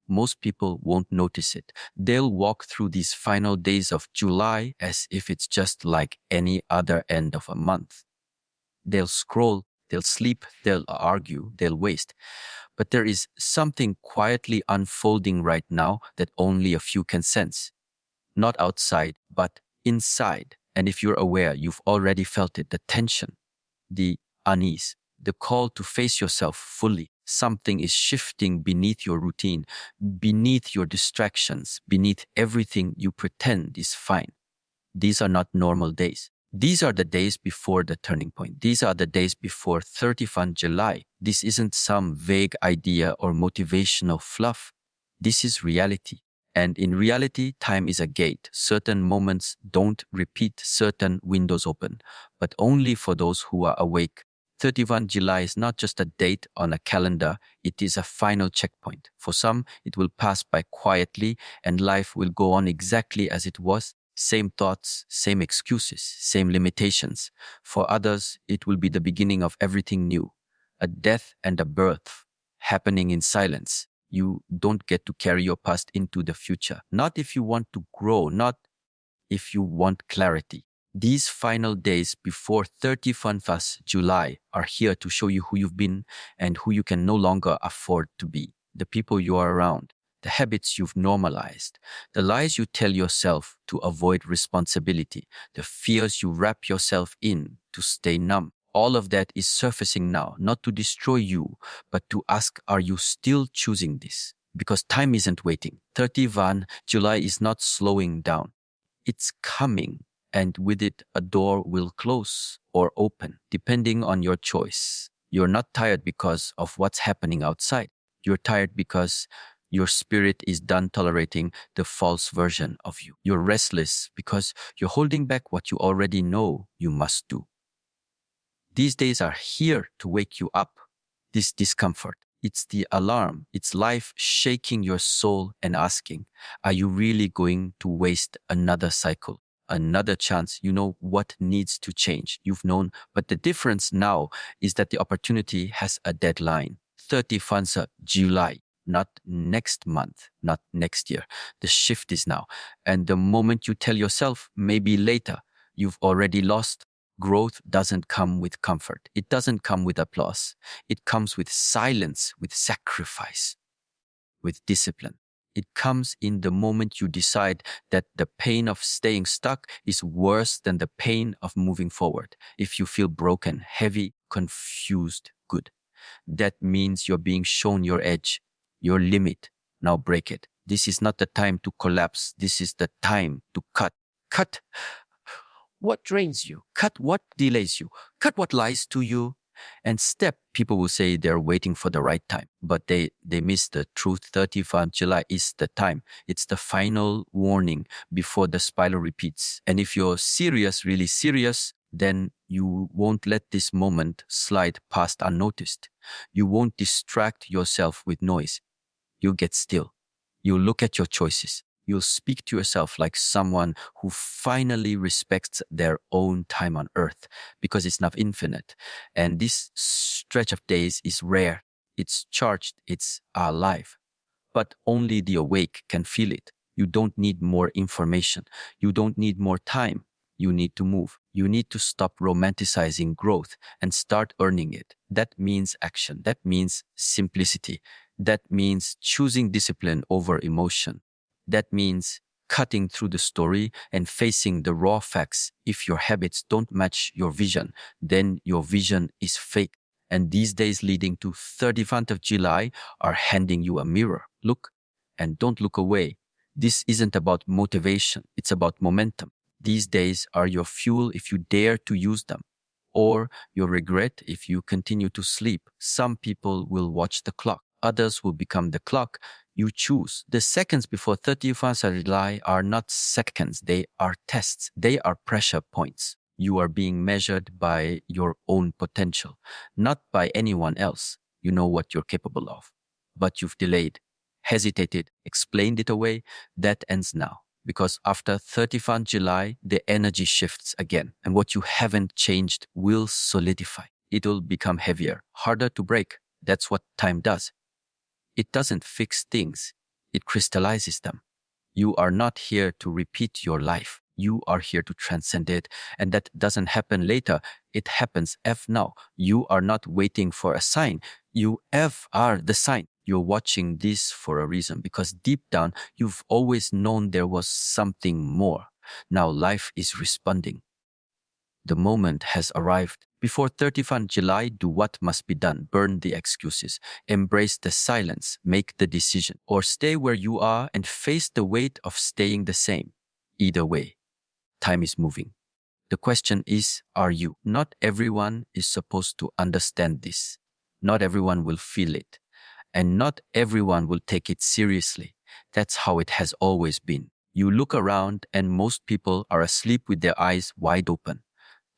most people won't notice it. They'll walk through these final days of July as if it's just like any other end of a month. They'll scroll, they'll sleep, they'll argue, they'll waste. But there is something quietly unfolding right now that only a few can sense. Not outside, but inside. And if you're aware, you've already felt it, the tension, the unease, the call to face yourself fully. Something is shifting beneath your routine, beneath your distractions, beneath everything you pretend is fine. These are not normal days. These are the days before the turning point. These are the days before 31st July. This isn't some vague idea or motivational fluff. This is reality. And in reality, time is a gate. Certain moments don't repeat, certain windows open, but only for those who are awake. 31st July is not just a date on a calendar, it is a final checkpoint. For some, it will pass by quietly and life will go on exactly as it was. Same thoughts, same excuses, same limitations. For others, it will be the beginning of everything new. A death and a birth happening in silence. You don't get to carry your past into the future. Not if you want to grow, not if you want clarity. These final days before 31st July are here to show you who you've been and who you can no longer afford to be. The people you are around, the habits you've normalized, the lies you tell yourself to avoid responsibility, the fears you wrap yourself in to stay numb. All of that is surfacing now, not to destroy you, but to ask, are you still choosing this? Because time isn't waiting. 31 July is not slowing down. It's coming, and with it, a door will close or open, depending on your choice. You're not tired because of what's happening outside. You're tired because your spirit is done tolerating the false version of you. You're restless because you're holding back what you already know you must do. These days are here to wake you up. This discomfort, it's the alarm. It's life shaking your soul and asking, are you really going to waste another cycle, another chance? You know what needs to change. You've known, but the difference now is that the opportunity has a deadline. 31st July. Not next month, not next year. The shift is now. And the moment you tell yourself, maybe later, you've already lost. Growth doesn't come with comfort. It doesn't come with applause. It comes with silence, with sacrifice, with discipline. It comes in the moment you decide that the pain of staying stuck is worse than the pain of moving forward. If you feel broken, heavy, confused, good. That means you're being shown your edge, your limit. Now break it. This is not the time to collapse. This is the time to cut. Cut what drains you. Cut what delays you. Cut what lies to you. And step, people will say they're waiting for the right time, but they miss the truth. 31st July is the time. It's the final warning before the spiral repeats. And if you're serious, really serious, then you won't let this moment slide past unnoticed. You won't distract yourself with noise. You'll get still. You'll look at your choices. You'll speak to yourself like someone who finally respects their own time on earth, because it's not infinite. And this stretch of days is rare. It's charged. It's alive. But only the awake can feel it. You don't need more information. You don't need more time. You need to move. You need to stop romanticizing growth and start earning it. That means action. That means simplicity. That means choosing discipline over emotion. That means cutting through the story and facing the raw facts. If your habits don't match your vision, then your vision is fake. And these days leading to 31st of July are handing you a mirror. Look and don't look away. This isn't about motivation. It's about momentum. These days are your fuel if you dare to use them, or your regret if you continue to sleep. Some people will watch the clock. Others will become the clock. You choose. The seconds before 31st of July are not seconds. They are tests. They are pressure points. You are being measured by your own potential, not by anyone else. You know what you're capable of, but you've delayed, hesitated, explained it away. That ends now. Because after 31st July, the energy shifts again. And what you haven't changed will solidify. It will become heavier, harder to break. That's what time does. It doesn't fix things. It crystallizes them. You are not here to repeat your life. You are here to transcend it. And that doesn't happen later. It happens F now. You are not waiting for a sign. You F are the sign. You're watching this for a reason because deep down, you've always known there was something more. Now life is responding. The moment has arrived. Before 31 July, do what must be done. Burn the excuses. Embrace the silence. Make the decision. Or stay where you are and face the weight of staying the same. Either way, time is moving. The question is, are you? Not everyone is supposed to understand this. Not everyone will feel it. And not everyone will take it seriously. That's how it has always been. You look around and most people are asleep with their eyes wide open.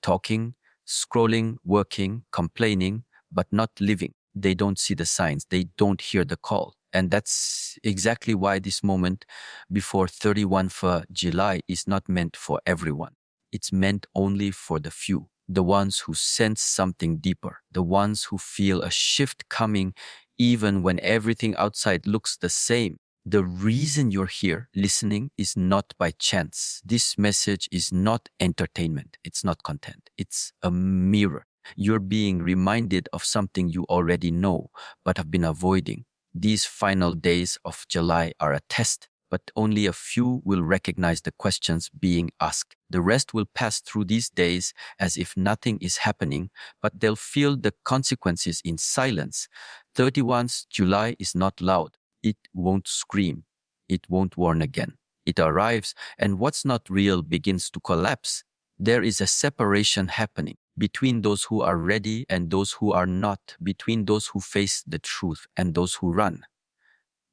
Talking, scrolling, working, complaining, but not living. They don't see the signs. They don't hear the call. And that's exactly why this moment before 31 for July is not meant for everyone. It's meant only for the few, the ones who sense something deeper, the ones who feel a shift coming even when everything outside looks the same. The reason you're here listening is not by chance. This message is not entertainment. It's not content. It's a mirror. You're being reminded of something you already know, but have been avoiding. These final days of July are a test, but only a few will recognize the questions being asked. The rest will pass through these days as if nothing is happening, but they'll feel the consequences in silence. 31st July is not loud. It won't scream. It won't warn again. It arrives, and what's not real begins to collapse. There is a separation happening between those who are ready and those who are not, between those who face the truth and those who run.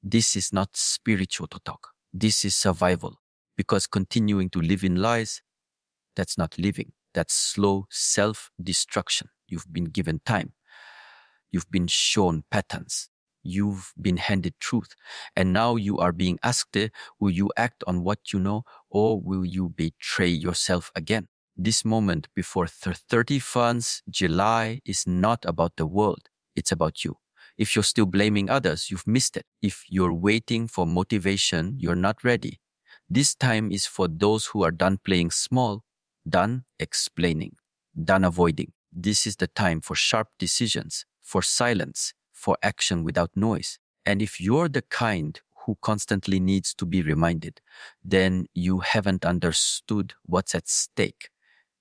This is not spiritual talk. This is survival. Because continuing to live in lies, that's not living. That's slow self-destruction. You've been given time. You've been shown patterns. You've been handed truth. And now you are being asked, will you act on what you know or will you betray yourself again? This moment before 31st July is not about the world. It's about you. If you're still blaming others, you've missed it. If you're waiting for motivation, you're not ready. This time is for those who are done playing small, done explaining, done avoiding. This is the time for sharp decisions, for silence, for action without noise. And if you're the kind who constantly needs to be reminded, then you haven't understood what's at stake.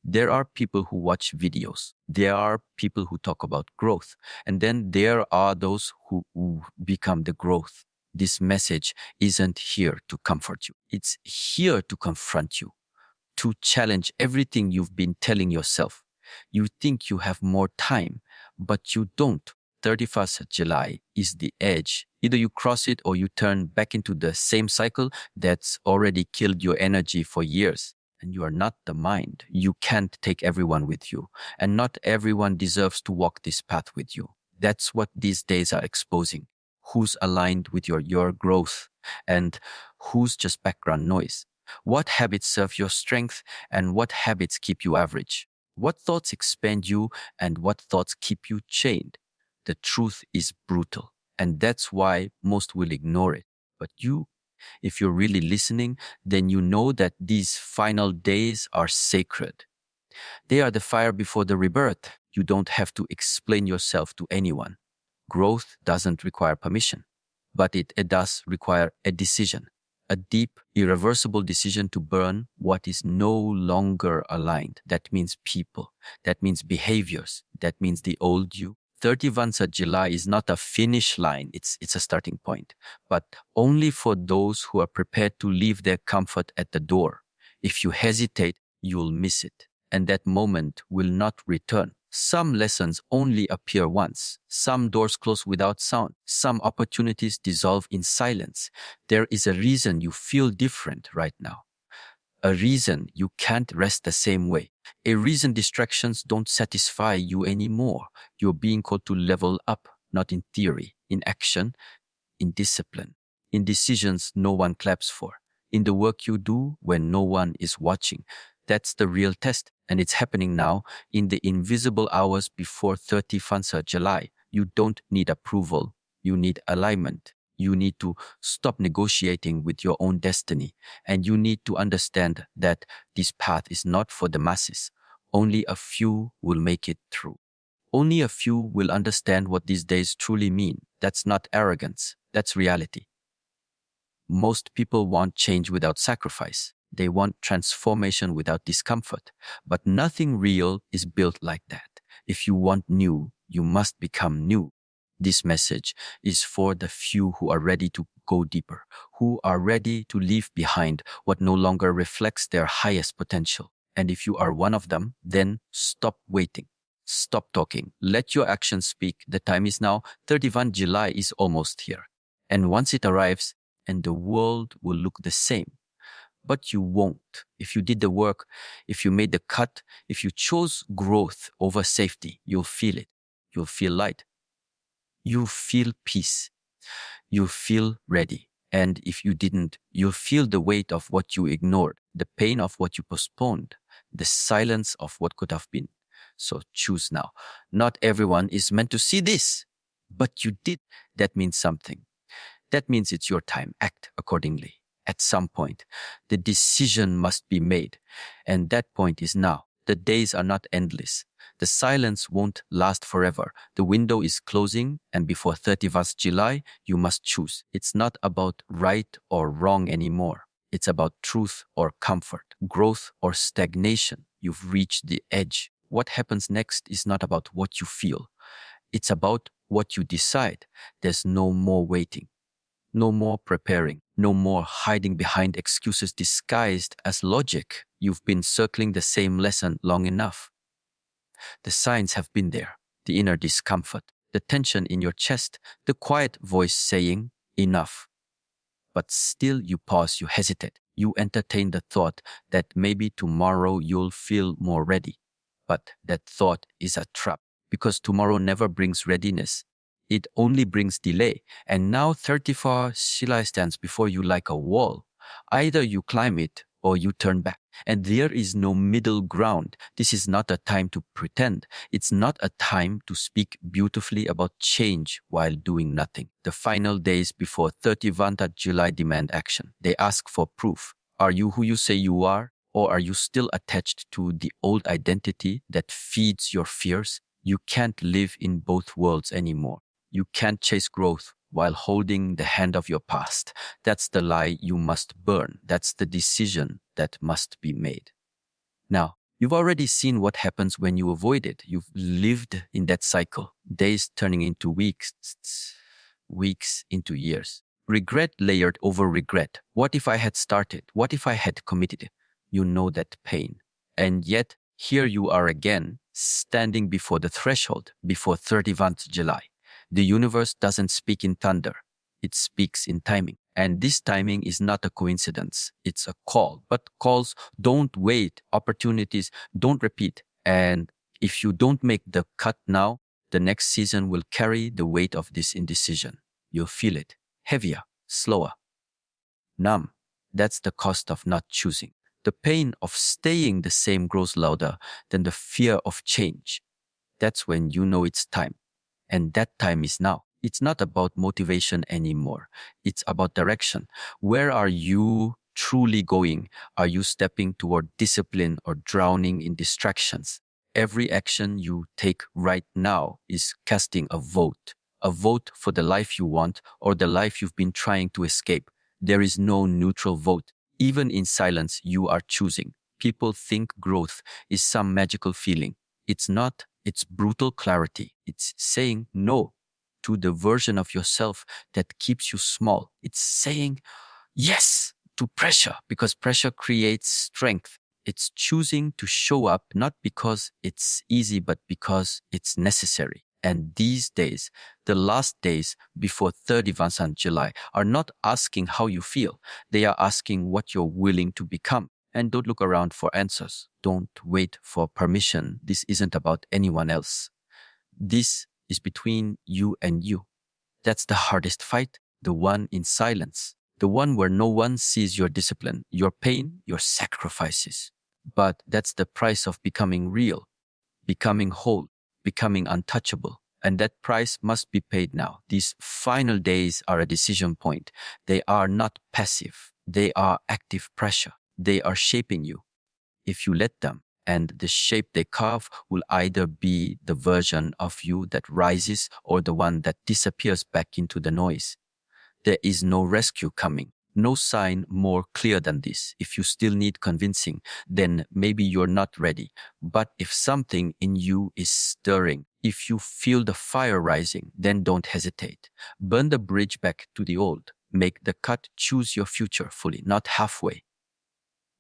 There are people who watch videos. There are people who talk about growth. And then there are those who become the growth. This message isn't here to comfort you. It's here to confront you, to challenge everything you've been telling yourself. You think you have more time, but you don't. 31st July is the edge. Either you cross it or you turn back into the same cycle that's already killed your energy for years. And you are not the mind. You can't take everyone with you. And not everyone deserves to walk this path with you. That's what these days are exposing. Who's aligned with your growth and who's just background noise. What habits serve your strength and what habits keep you average? What thoughts expand you and what thoughts keep you chained? The truth is brutal, and that's why most will ignore it. But you, if you're really listening, then you know that these final days are sacred. They are the fire before the rebirth. You don't have to explain yourself to anyone. Growth doesn't require permission, but it does require a decision, a deep, irreversible decision to burn what is no longer aligned. That means people, that means behaviors, that means the old you. 31st July is not a finish line, it's a starting point, but only for those who are prepared to leave their comfort at the door. If you hesitate, you'll miss it, and that moment will not return. Some lessons only appear once. Some doors close without sound. Some opportunities dissolve in silence. There is a reason you feel different right now. A reason you can't rest the same way. A reason distractions don't satisfy you anymore. You're being called to level up, not in theory, in action, in discipline, in decisions no one claps for, in the work you do when no one is watching. That's the real test, and it's happening now in the invisible hours before 31st July. You don't need approval. You need alignment. You need to stop negotiating with your own destiny. And you need to understand that this path is not for the masses. Only a few will make it through. Only a few will understand what these days truly mean. That's not arrogance. That's reality. Most people want change without sacrifice. They want transformation without discomfort. But nothing real is built like that. If you want new, you must become new. This message is for the few who are ready to go deeper, who are ready to leave behind what no longer reflects their highest potential. And if you are one of them, then stop waiting. Stop talking. Let your actions speak. The time is now. 31 July is almost here. And once it arrives, and the world will look the same. But you won't. If you did the work, if you made the cut, if you chose growth over safety, you'll feel it. You'll feel light. You'll feel peace. You'll feel ready. And if you didn't, you'll feel the weight of what you ignored, the pain of what you postponed, the silence of what could have been. So choose now. Not everyone is meant to see this, but you did. That means something. That means it's your time. Act accordingly. At some point, the decision must be made. And that point is now. The days are not endless. The silence won't last forever. The window is closing, and before 31st July, you must choose. It's not about right or wrong anymore. It's about truth or comfort, growth or stagnation. You've reached the edge. What happens next is not about what you feel. It's about what you decide. There's no more waiting. No more preparing, no more hiding behind excuses disguised as logic. You've been circling the same lesson long enough. The signs have been there, the inner discomfort, the tension in your chest, the quiet voice saying, enough. But still you pause, you hesitate, you entertain the thought that maybe tomorrow you'll feel more ready. But that thought is a trap, because tomorrow never brings readiness. It only brings delay. And now 34 Shilai stands before you like a wall. Either you climb it or you turn back. And there is no middle ground. This is not a time to pretend. It's not a time to speak beautifully about change while doing nothing. The final days before 31st July demand action. They ask for proof. Are you who you say you are? Or are you still attached to the old identity that feeds your fears? You can't live in both worlds anymore. You can't chase growth while holding the hand of your past. That's the lie you must burn. That's the decision that must be made. Now, you've already seen what happens when you avoid it. You've lived in that cycle, days turning into weeks, weeks into years. Regret layered over regret. What if I had started? What if I had committed? You know that pain. And yet, here you are again, standing before the threshold, before 31st July. The universe doesn't speak in thunder. It speaks in timing. And this timing is not a coincidence. It's a call. But calls don't wait. Opportunities don't repeat. And if you don't make the cut now, the next season will carry the weight of this indecision. You'll feel it. Heavier, slower, numb. That's the cost of not choosing. The pain of staying the same grows louder than the fear of change. That's when you know it's time. And that time is now. It's not about motivation anymore. It's about direction. Where are you truly going? Are you stepping toward discipline or drowning in distractions? Every action you take right now is casting a vote for the life you want or the life you've been trying to escape. There is no neutral vote. Even in silence, you are choosing. People think growth is some magical feeling. It's not. It's brutal clarity. It's saying no to the version of yourself that keeps you small. It's saying yes to pressure because pressure creates strength. It's choosing to show up not because it's easy, but because it's necessary. And these days, the last days before 31st July, are not asking how you feel. They are asking what you're willing to become. And don't look around for answers. Don't wait for permission. This isn't about anyone else. This is between you and you. That's the hardest fight, the one in silence, the one where no one sees your discipline, your pain, your sacrifices. But that's the price of becoming real, becoming whole, becoming untouchable. And that price must be paid now. These final days are a decision point. They are not passive. They are active pressure. They are shaping you if you let them. And the shape they carve will either be the version of you that rises or the one that disappears back into the noise. There is no rescue coming. No sign more clear than this. If you still need convincing, then maybe you're not ready. But if something in you is stirring, if you feel the fire rising, then don't hesitate. Burn the bridge back to the old. Make the cut. Choose your future fully, not halfway,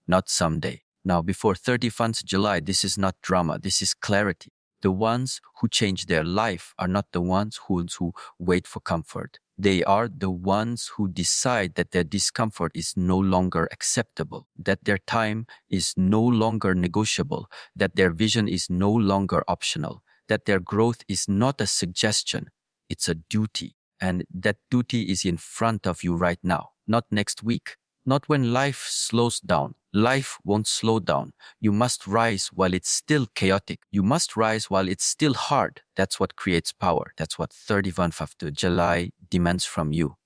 not someday. Now, before 31st July, this is not drama. This is clarity. The ones who change their life are not the ones who wait for comfort. They are the ones who decide that their discomfort is no longer acceptable, that their time is no longer negotiable, that their vision is no longer optional, that their growth is not a suggestion, it's a duty. And that duty is in front of you right now, not next week, not when life slows down. Life won't slow down. You must rise while it's still chaotic. You must rise while it's still hard. That's what creates power. That's what 31st of July demands from you.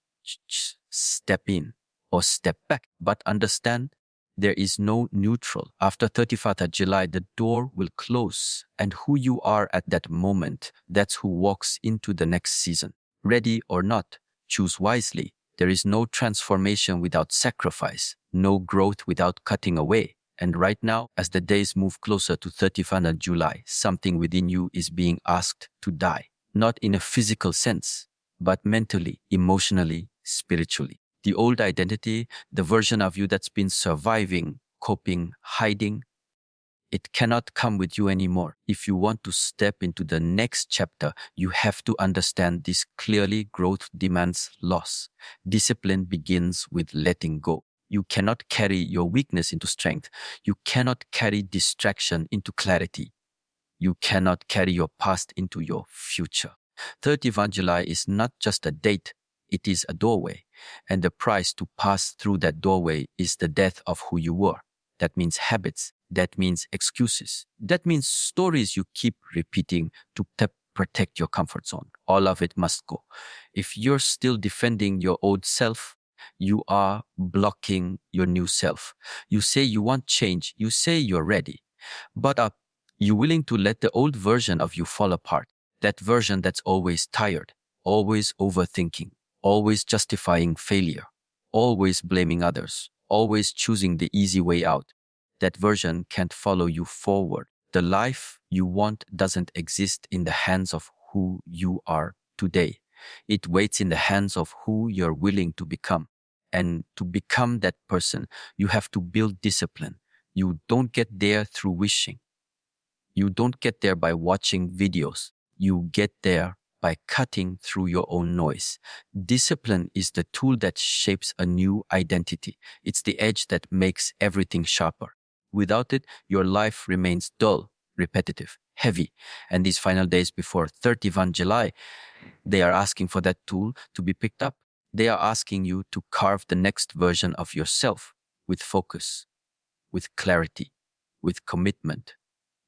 Step in or step back. But understand, there is no neutral. After 31st of July, the door will close. And who you are at that moment, that's who walks into the next season. Ready or not, choose wisely. There is no transformation without sacrifice, no growth without cutting away. And right now, as the days move closer to 31st of July, something within you is being asked to die. Not in a physical sense, but mentally, emotionally, spiritually. The old identity, the version of you that's been surviving, coping, hiding, it cannot come with you anymore. If you want to step into the next chapter, you have to understand this clearly. Growth demands loss. Discipline begins with letting go. You cannot carry your weakness into strength. You cannot carry distraction into clarity. You cannot carry your past into your future. 31st July is not just a date, it is a doorway. And the price to pass through that doorway is the death of who you were. That means habits. That means excuses. That means stories you keep repeating to protect your comfort zone. All of it must go. If you're still defending your old self, you are blocking your new self. You say you want change. You say you're ready. But are you willing to let the old version of you fall apart? That version that's always tired, always overthinking, always justifying failure, always blaming others, always choosing the easy way out. That version can't follow you forward. The life you want doesn't exist in the hands of who you are today. It waits in the hands of who you're willing to become. And to become that person, you have to build discipline. You don't get there through wishing. You don't get there by watching videos. You get there by cutting through your own noise. Discipline is the tool that shapes a new identity. It's the edge that makes everything sharper. Without it, your life remains dull, repetitive, heavy. And these final days before 31 July, they are asking for that tool to be picked up. They are asking you to carve the next version of yourself with focus, with clarity, with commitment.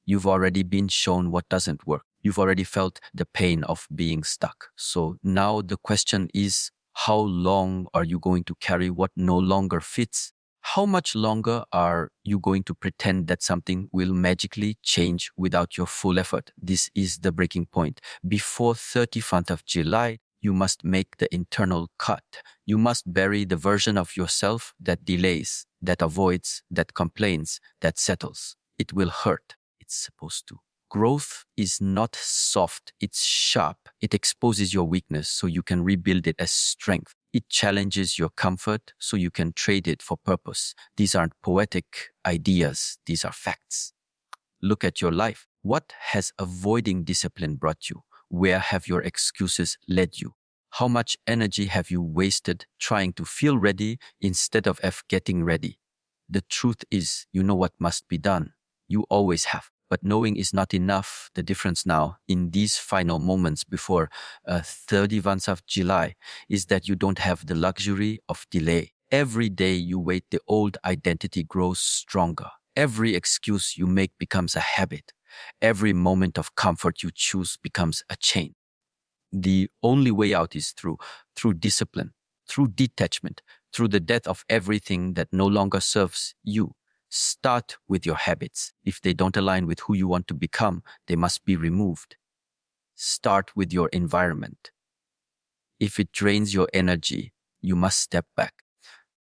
You've already been shown what doesn't work. You've already felt the pain of being stuck. So now the question is, how long are you going to carry what no longer fits? How much longer are you going to pretend that something will magically change without your full effort? This is the breaking point. Before 31st of July, you must make the internal cut. You must bury the version of yourself that delays, that avoids, that complains, that settles. It will hurt. It's supposed to. Growth is not soft, it's sharp. It exposes your weakness so you can rebuild it as strength. It challenges your comfort so you can trade it for purpose. These aren't poetic ideas, these are facts. Look at your life. What has avoiding discipline brought you? Where have your excuses led you? How much energy have you wasted trying to feel ready instead of getting ready? The truth is, you know what must be done. You always have. But knowing is not enough. The difference now in these final moments before 31st of July is that you don't have the luxury of delay. Every day you wait, the old identity grows stronger. Every excuse you make becomes a habit. Every moment of comfort you choose becomes a chain. The only way out is through discipline, through detachment, through the death of everything that no longer serves you. Start with your habits. If they don't align with who you want to become, they must be removed. Start with your environment. If it drains your energy, you must step back.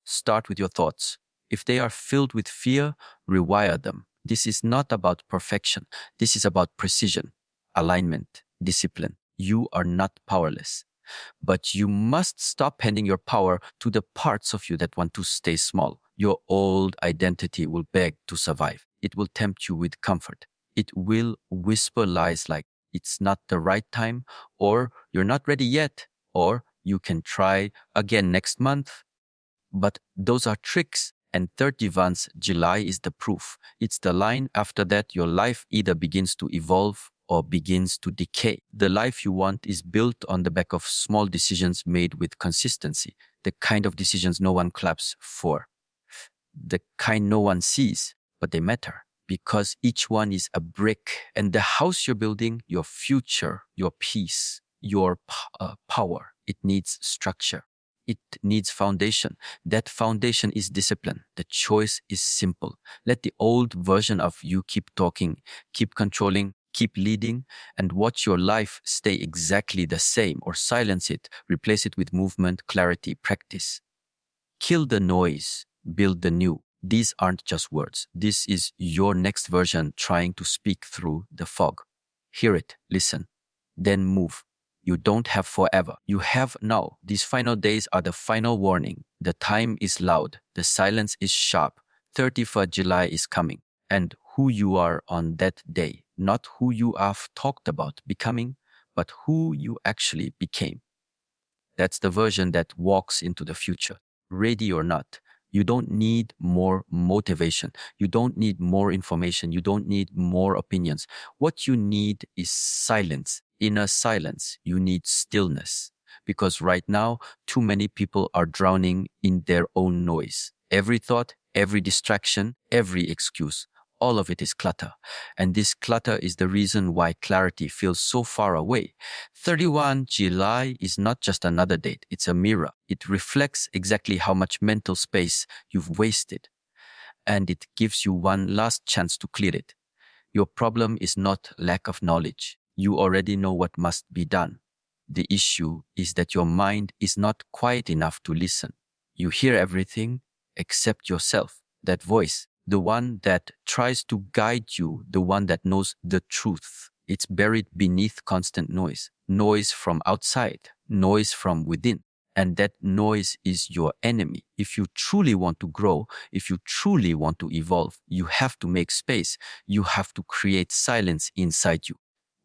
Start with your thoughts. If they are filled with fear, rewire them. This is not about perfection. This is about precision, alignment, discipline. You are not powerless. But you must stop handing your power to the parts of you that want to stay small. Your old identity will beg to survive. It will tempt you with comfort. It will whisper lies like it's not the right time, or you're not ready yet, or you can try again next month. But those are tricks. And 31st July is the proof. It's the line after that your life either begins to evolve or begins to decay. The life you want is built on the back of small decisions made with consistency, the kind of decisions no one claps for, the kind no one sees, but they matter because each one is a brick. And the house you're building, your future, your peace, your power, it needs structure. It needs foundation. That foundation is discipline. The choice is simple. Let the old version of you keep talking, keep controlling, keep leading, and watch your life stay exactly the same, or silence it, replace it with movement, clarity, practice. Kill the noise, build the new. These aren't just words. This is your next version trying to speak through the fog. Hear it, listen, then move. You don't have forever. You have now. These final days are the final warning. The time is loud. The silence is sharp. 31st July is coming. And who you are on that day, not who you have talked about becoming, but who you actually became. That's the version that walks into the future, ready or not. You don't need more motivation. You don't need more information. You don't need more opinions. What you need is silence. Inner silence. You need stillness. Because right now, too many people are drowning in their own noise. Every thought, every distraction, every excuse, all of it is clutter. And this clutter is the reason why clarity feels so far away. 31 July is not just another date, it's a mirror. It reflects exactly how much mental space you've wasted. And it gives you one last chance to clear it. Your problem is not lack of knowledge. You already know what must be done. The issue is that your mind is not quiet enough to listen. You hear everything except yourself, that voice, the one that tries to guide you, the one that knows the truth. It's buried beneath constant noise, noise from outside, noise from within. And that noise is your enemy. If you truly want to grow, if you truly want to evolve, you have to make space. You have to create silence inside you.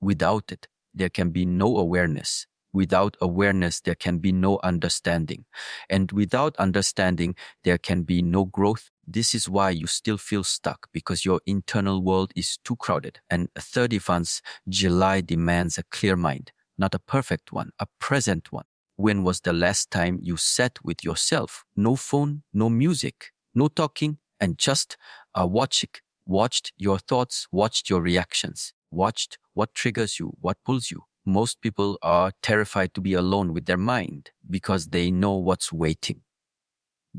Without it, there can be no awareness. Without awareness, there can be no understanding. And without understanding, there can be no growth. This is why you still feel stuck, because your internal world is too crowded. And 31st July demands a clear mind, not a perfect one, a present one. When was the last time you sat with yourself? No phone, no music, no talking, and just watched your thoughts, watched your reactions, watched what triggers you, what pulls you. Most people are terrified to be alone with their mind because they know what's waiting.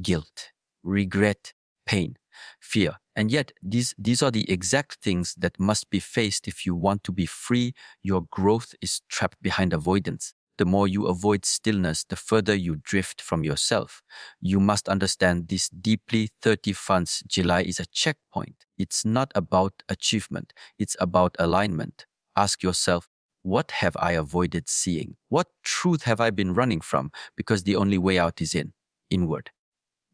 Guilt, regret, pain, fear. And yet these are the exact things that must be faced if you want to be free. Your growth is trapped behind avoidance. The more you avoid stillness, the further you drift from yourself. You must understand this deeply. 31st July is a checkpoint. It's not about achievement. It's about alignment. Ask yourself, what have I avoided seeing? What truth have I been running from? Because the only way out is inward,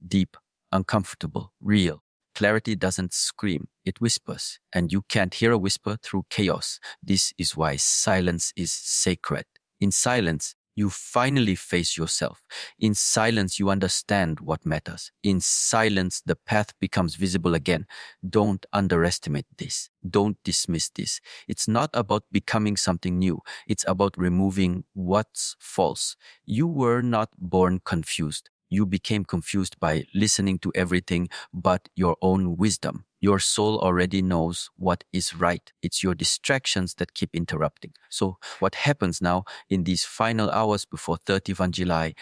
deep, uncomfortable, real. Clarity doesn't scream, it whispers, and you can't hear a whisper through chaos. This is why silence is sacred. In silence, you finally face yourself. In silence, you understand what matters. In silence, the path becomes visible again. Don't underestimate this. Don't dismiss this. It's not about becoming something new. It's about removing what's false. You were not born confused. You became confused by listening to everything but your own wisdom. Your soul already knows what is right. It's your distractions that keep interrupting. So what happens now in these final hours before 31 July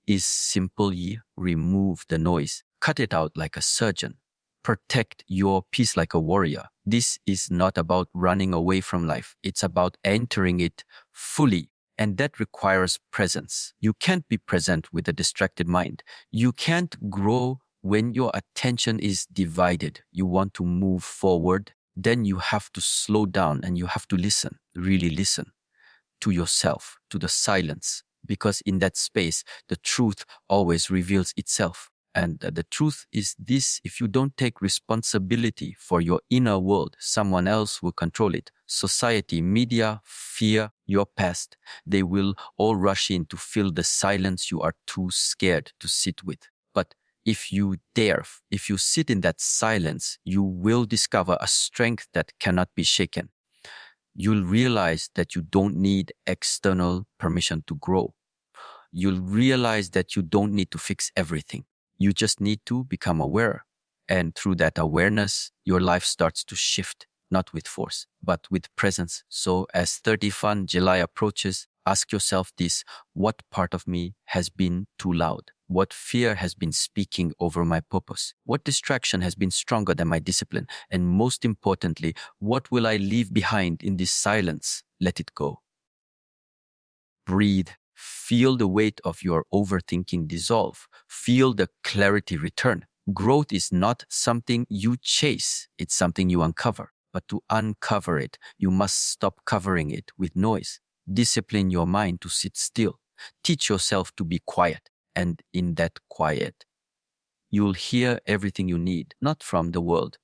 is simply remove the noise. Cut it out like a surgeon. Protect your peace like a warrior. This is not about running away from life. It's about entering it fully. And that requires presence. You can't be present with a distracted mind. You can't grow when your attention is divided. You want to move forward, then you have to slow down and you have to listen, really listen to yourself, to the silence, because in that space, the truth always reveals itself. And the truth is this: if you don't take responsibility for your inner world, someone else will control it. Society, media, fear, your past, they will all rush in to fill the silence you are too scared to sit with. But if you dare, if you sit in that silence, you will discover a strength that cannot be shaken. You'll realize that you don't need external permission to grow. You'll realize that you don't need to fix everything. You just need to become aware. And through that awareness, your life starts to shift, not with force, but with presence. So as 31 July approaches, ask yourself this: what part of me has been too loud? What fear has been speaking over my purpose? What distraction has been stronger than my discipline? And most importantly, what will I leave behind in this silence? Let it go. Breathe. Feel the weight of your overthinking dissolve. Feel the clarity return. Growth is not something you chase, it's something you uncover. But to uncover it, you must stop covering it with noise. Discipline your mind to sit still. Teach yourself to be quiet. And in that quiet, you'll hear everything you need, not from the world,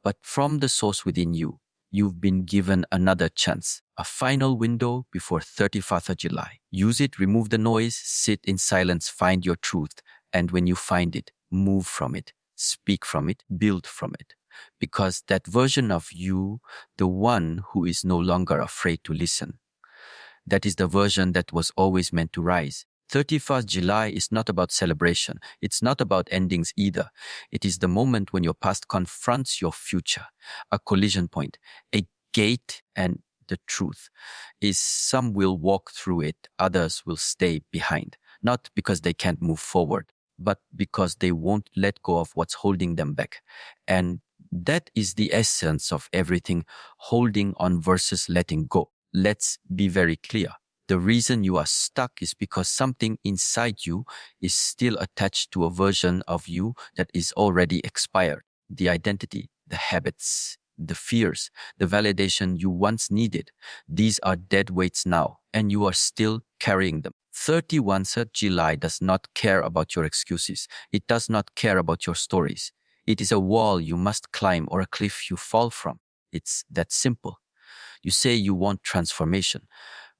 but from the source within you. You've been given another chance, a final window before 31st of July. Use it, remove the noise, sit in silence, find your truth. And when you find it, move from it, speak from it, build from it. Because that version of you, the one who is no longer afraid to listen, that is the version that was always meant to rise. 31st July is not about celebration. It's not about endings either. It is the moment when your past confronts your future, a collision point, a gate, and the truth is some will walk through it, others will stay behind. Not because they can't move forward, but because they won't let go of what's holding them back. And that is the essence of everything: holding on versus letting go. Let's be very clear. The reason you are stuck is because something inside you is still attached to a version of you that is already expired. The identity, the habits, the fears, the validation you once needed, these are dead weights now, and you are still carrying them. 31st July does not care about your excuses. It does not care about your stories. It is a wall you must climb or a cliff you fall from. It's that simple. You say you want transformation,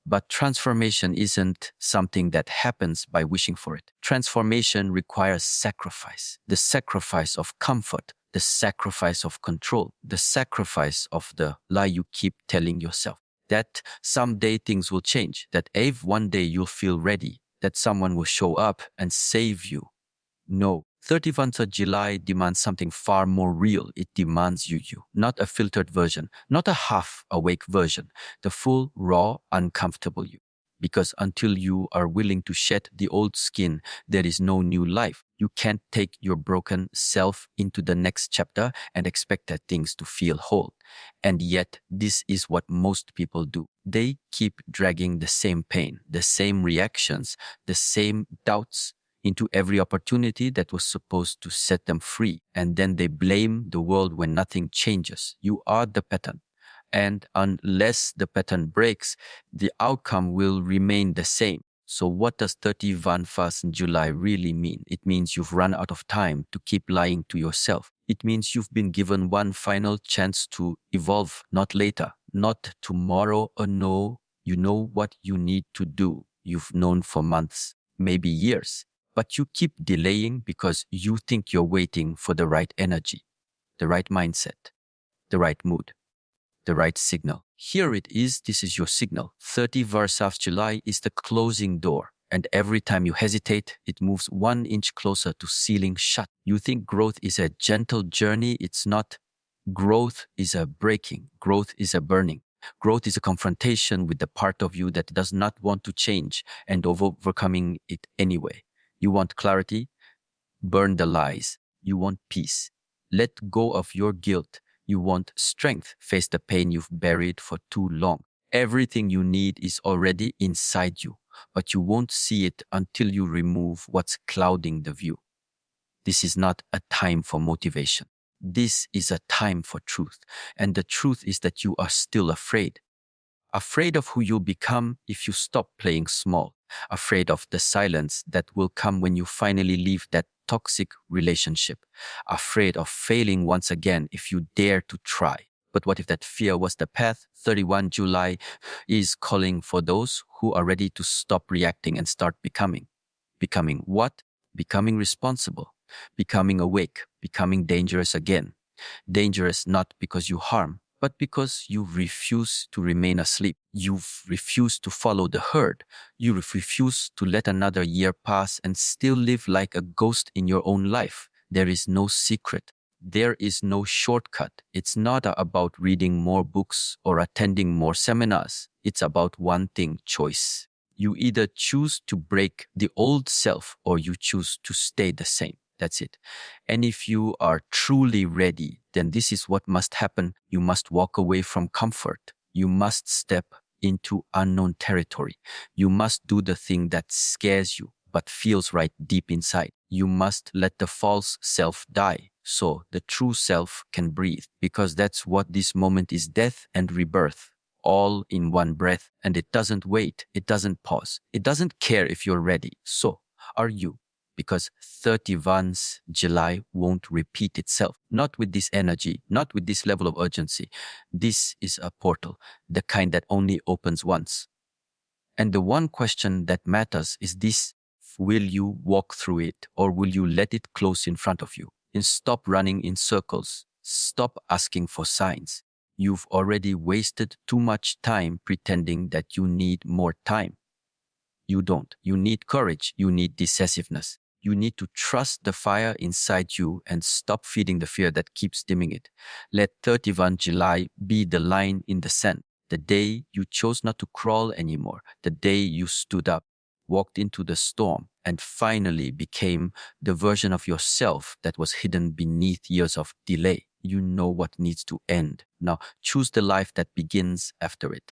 but transformation isn't something that happens by wishing for it. Transformation requires sacrifice, the sacrifice of comfort, the sacrifice of control, the sacrifice of the lie you keep telling yourself. That someday things will change, that if one day you'll feel ready, that someone will show up and save you. No. 31st of July demands something far more real. It demands you, not a filtered version, not a half-awake version, the full, raw, uncomfortable you. Because until you are willing to shed the old skin, there is no new life. You can't take your broken self into the next chapter and expect that things to feel whole. And yet, this is what most people do. They keep dragging the same pain, the same reactions, the same doubts into every opportunity that was supposed to set them free. And then they blame the world when nothing changes. You are the pattern. And unless the pattern breaks, the outcome will remain the same. So what does 31st July really mean? It means you've run out of time to keep lying to yourself. It means you've been given one final chance to evolve, not later, not tomorrow. No, you know what you need to do. You've known for months, maybe years. But you keep delaying because you think you're waiting for the right energy, the right mindset, the right mood, the right signal. Here it is. This is your signal. 31st of July is the closing door. And every time you hesitate, it moves 1 inch closer to sealing shut. You think growth is a gentle journey. It's not. Growth is a breaking. Growth is a burning. Growth is a confrontation with the part of you that does not want to change and overcoming it anyway. You want clarity? Burn the lies. You want peace. Let go of your guilt. You want strength. Face the pain you've buried for too long. Everything you need is already inside you, but you won't see it until you remove what's clouding the view. This is not a time for motivation. This is a time for truth. And the truth is that you are still afraid. Afraid of who you'll become if you stop playing small. Afraid of the silence that will come when you finally leave that toxic relationship. Afraid of failing once again if you dare to try. But what if that fear was the path? 31 July is calling for those who are ready to stop reacting and start becoming. Becoming what? Becoming responsible. Becoming awake. Becoming dangerous again. Dangerous not because you harm, but because you refuse to remain asleep. You've refused to follow the herd. You refuse to let another year pass and still live like a ghost in your own life. There is no secret. There is no shortcut. It's not about reading more books or attending more seminars. It's about one thing: choice. You either choose to break the old self or you choose to stay the same. That's it. And if you are truly ready, then this is what must happen. You must walk away from comfort. You must step into unknown territory. You must do the thing that scares you but feels right deep inside. You must let the false self die so the true self can breathe, because that's what this moment is: death and rebirth, all in one breath. And it doesn't wait. It doesn't pause. It doesn't care if you're ready. So are you? Because 31 July won't repeat itself. Not with this energy, not with this level of urgency. This is a portal, the kind that only opens once. And the one question that matters is this: will you walk through it, or will you let it close in front of you? And stop running in circles. Stop asking for signs. You've already wasted too much time pretending that you need more time. You don't. You need courage. You need decisiveness. You need to trust the fire inside you and stop feeding the fear that keeps dimming it. Let 31 July be the line in the sand. The day you chose not to crawl anymore. The day you stood up, walked into the storm, and finally became the version of yourself that was hidden beneath years of delay. You know what needs to end. Now choose the life that begins after it.